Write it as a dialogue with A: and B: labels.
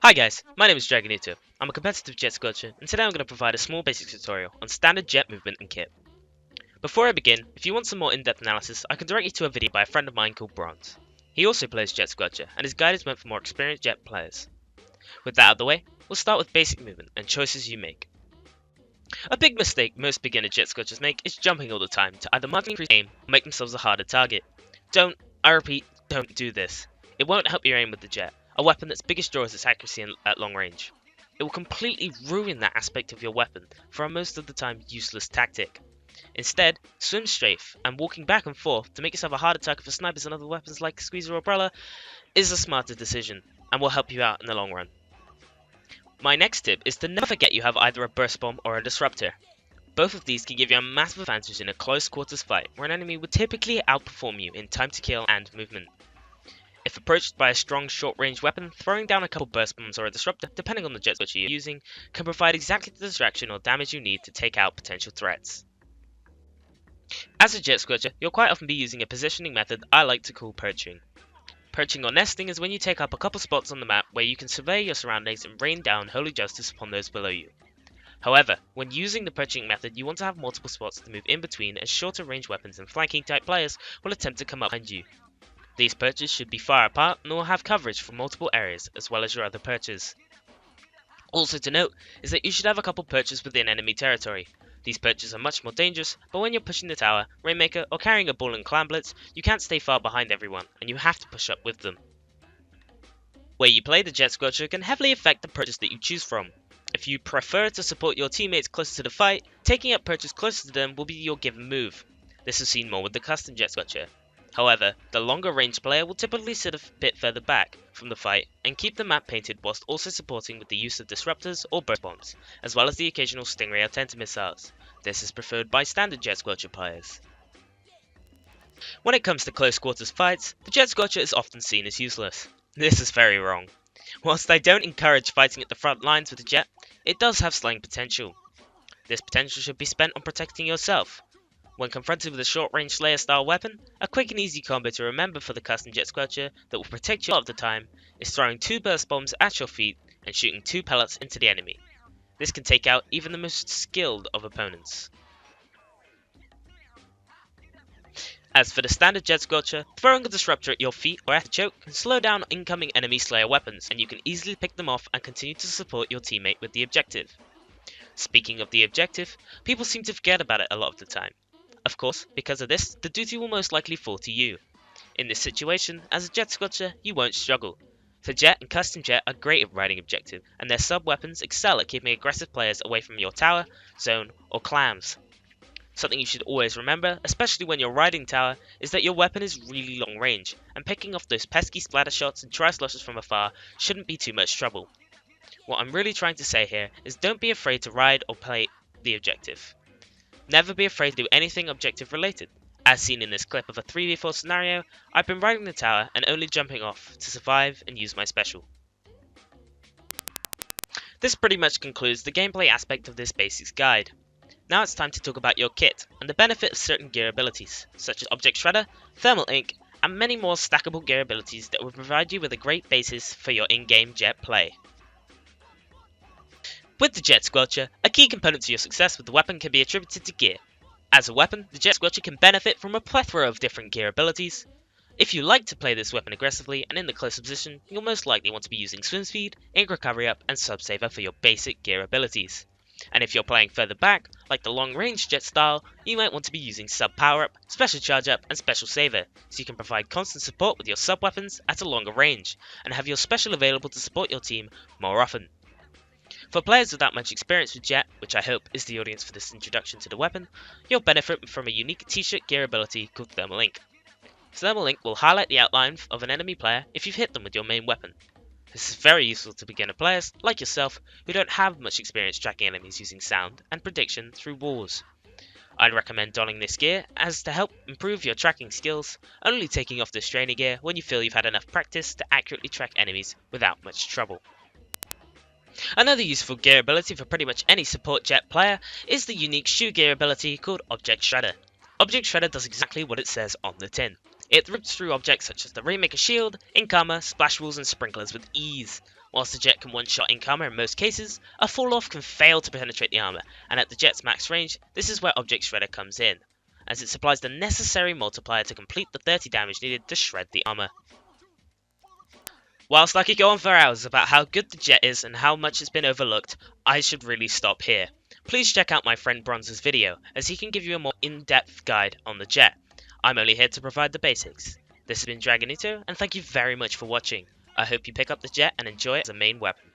A: Hi guys, my name is Dragonuto. I'm a competitive Jet Squelcher, and today I'm going to provide a small basic tutorial on standard jet movement and kit. Before I begin, if you want some more in-depth analysis, I can direct you to a video by a friend of mine called Bronze. He also plays Jet Squelcher, and his guide is meant for more experienced jet players. With that out of the way, we'll start with basic movement and choices you make. A big mistake most beginner Jet Squelchers make is jumping all the time to either markedly increase aim or make themselves a harder target. I repeat, don't do this. It won't help your aim with the jet, a weapon that's biggest draw is its accuracy at long range. It will completely ruin that aspect of your weapon for a most of the time useless tactic. Instead, swim strafe and walking back and forth to make yourself a harder target for snipers and other weapons like Squeezer or Umbrella is a smarter decision and will help you out in the long run. My next tip is to never forget you have either a burst bomb or a disruptor. Both of these can give you a massive advantage in a close quarters fight where an enemy would typically outperform you in time to kill and movement. If approached by a strong short-range weapon, throwing down a couple burst bombs or a disruptor, depending on the jet switcher you're using, can provide exactly the distraction or damage you need to take out potential threats. As a jet squelcher, you'll quite often be using a positioning method I like to call perching. Perching or nesting is when you take up a couple spots on the map where you can survey your surroundings and rain down holy justice upon those below you. However, when using the perching method, you want to have multiple spots to move in between, as shorter range weapons and flanking type players will attempt to come up behind you. These perches should be far apart and will have coverage from multiple areas as well as your other perches. Also to note is that you should have a couple perches within enemy territory. These perches are much more dangerous, but when you're pushing the tower, Rainmaker, or carrying a ball and clan blitz, you can't stay far behind everyone and you have to push up with them. Where you play the Jet Squelcher can heavily affect the perches that you choose from. If you prefer to support your teammates closer to the fight, taking up perches closer to them will be your given move. This is seen more with the custom Jet Squelcher. However, the longer range player will typically sit a bit further back from the fight and keep the map painted whilst also supporting with the use of disruptors or burst bombs, as well as the occasional Stingray or Tenta missiles. This is preferred by standard Jet Squelcher players. When it comes to close quarters fights, the Jet Squelcher is often seen as useless. This is very wrong. Whilst I don't encourage fighting at the front lines with the jet, it does have slaying potential. This potential should be spent on protecting yourself. When confronted with a short-range Slayer style weapon, a quick and easy combo to remember for the custom Jet Squelcher that will protect you a lot of the time is throwing 2 burst bombs at your feet and shooting 2 pellets into the enemy. This can take out even the most skilled of opponents. As for the standard Jet Squelcher, throwing a disruptor at your feet or at the choke can slow down incoming enemy Slayer weapons, and you can easily pick them off and continue to support your teammate with the objective. Speaking of the objective, people seem to forget about it a lot of the time. Of course, because of this, the duty will most likely fall to you. In this situation, as a Jet Squelcher, you won't struggle. The Jet and Custom Jet are great at riding objective, and their sub-weapons excel at keeping aggressive players away from your tower, zone, or clams. Something you should always remember, especially when you're riding tower, is that your weapon is really long range, and picking off those pesky splatter shots and tri-sloshes from afar shouldn't be too much trouble. What I'm really trying to say here is don't be afraid to ride or play the objective. Never be afraid to do anything objective related. As seen in this clip of a 3v4 scenario, I've been riding the tower and only jumping off to survive and use my special. This pretty much concludes the gameplay aspect of this basics guide. Now it's time to talk about your kit and the benefit of certain gear abilities, such as Object Shredder, Thermal Ink, and many more stackable gear abilities that will provide you with a great basis for your in-game jet play. With the Jet Squelcher, a key component to your success with the weapon can be attributed to gear. As a weapon, the Jet Squelcher can benefit from a plethora of different gear abilities. If you like to play this weapon aggressively and in the closer position, you'll most likely want to be using Swim Speed, Ink Recovery Up, and Sub Saver for your basic gear abilities. And if you're playing further back, like the long range jet style, you might want to be using Sub Power Up, Special Charge Up, and Special Saver, so you can provide constant support with your sub weapons at a longer range, and have your special available to support your team more often. For players without much experience with Jet, which I hope is the audience for this introduction to the weapon, you'll benefit from a unique t-shirt gear ability called Thermal Ink. Thermal Ink will highlight the outline of an enemy player if you've hit them with your main weapon. This is very useful to beginner players, like yourself, who don't have much experience tracking enemies using sound and prediction through walls. I'd recommend donning this gear as to help improve your tracking skills, only taking off this trainer gear when you feel you've had enough practice to accurately track enemies without much trouble. Another useful gear ability for pretty much any support jet player is the unique shoe gear ability called Object Shredder. Object Shredder does exactly what it says on the tin. It rips through objects such as the Rainmaker shield, ink armor, splash walls, and sprinklers with ease. Whilst the jet can one-shot ink armor in most cases, a fall-off can fail to penetrate the armor, and at the jet's max range, this is where Object Shredder comes in, as it supplies the necessary multiplier to complete the 30 damage needed to shred the armor. Whilst I could go on for hours about how good the jet is and how much it's been overlooked, I should really stop here. Please check out my friend Bronze's video, as he can give you a more in-depth guide on the jet. I'm only here to provide the basics. This has been Dragonuto, and thank you very much for watching. I hope you pick up the jet and enjoy it as a main weapon.